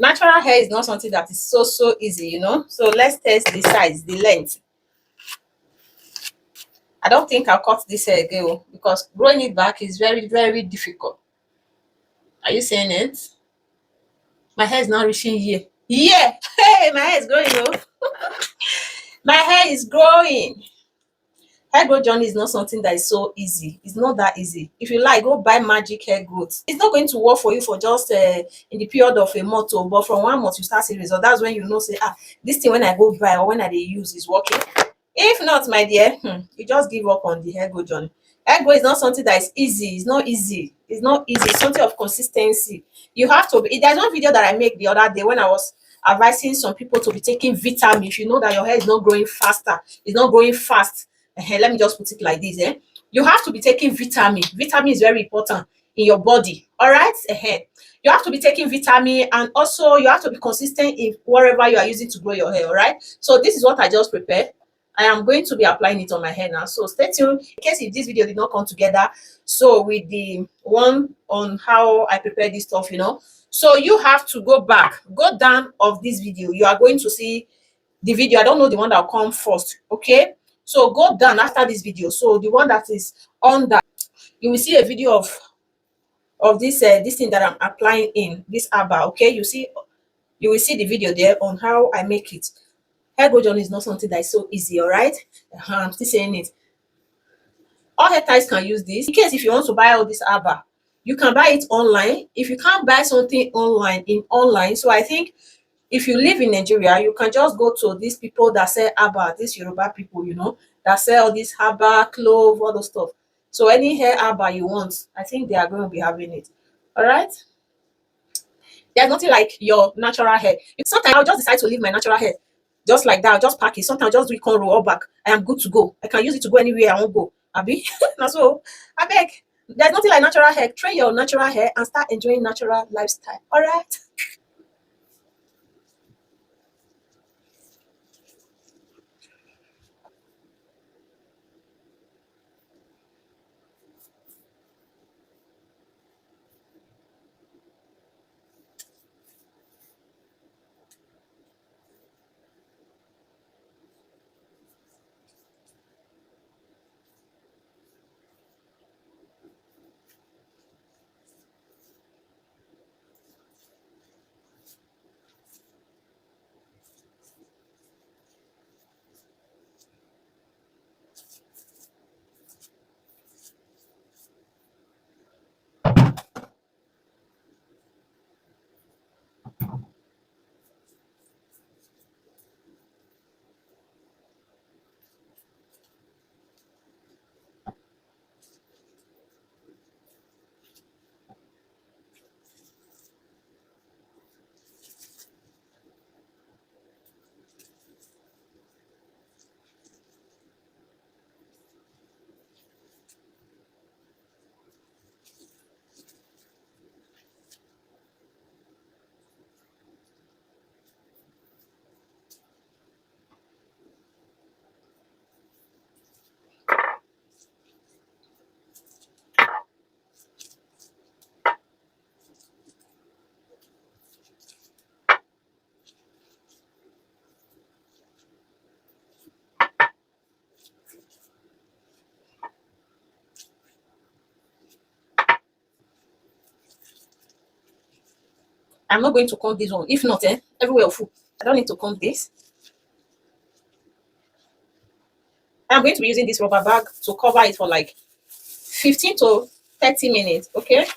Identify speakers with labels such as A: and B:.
A: Natural hair is not something that is so easy, you know. So let's test the size, the length. I don't think I'll cut this hair again because growing it back is very difficult. Are you saying it? My hair is not reaching here. Yeah. Hey, my hair is growing. My hair is growing. Hair growth journey is not something that is so easy. It's not that easy. If you like, go buy magic hair growth. It's not going to work for you for just in the period of a month, but from 1 month you start seeing result. That's when you know, say, this thing when I go buy or when I dey use is working. If not, my dear, you just give up on the hair growth journey. Hair growth is not something that is easy. It's not easy. It's not easy. It's something of consistency. You have to be. There's one video that I made the other day when I was advising some people to be taking vitamin. If you know that your hair is not growing faster, it's not growing fast. Let me just put it like this. You have to be taking vitamin. Vitamin is very important in your body. All right. You have to be taking vitamin, and also you have to be consistent in whatever you are using to grow your hair. All right. So this is what I just prepared. I am going to be applying it on my hair now. So stay tuned in case if this video did not come together. So with the one on how I prepare this stuff, you know. So you have to go back, go down of this video. You are going to see the video. I don't know the one that will come first. Okay. So go down after this video. So the one that is on that, you will see a video of this thing that I'm applying in this aba. Okay. You will see the video there on how I make it. Hair growth journey is not something that is so easy, all right? I'm still saying it. All hair ties can use this. In case if you want to buy all this aba, you can buy it online. If you can't buy something online, so I think if you live in Nigeria, you can just go to these people that sell aba, these Yoruba people, you know, that sell all this aba, clove, all those stuff. So any hair aba you want, I think they are going to be having it. All right. There's nothing like your natural hair. Sometimes I'll just decide to leave my natural hair just like that. I'll just pack it. Sometimes I'll just do it cornrow all back. I am good to go. I can use it to go anywhere I won't go. Abi, now so I beg. There's nothing like natural hair. Train your natural hair and start enjoying natural lifestyle. All right. I'm not going to comb this one. If not, everywhere will full. I don't need to comb this. I'm going to be using this rubber bag to cover it for like 15 to 30 minutes. Okay.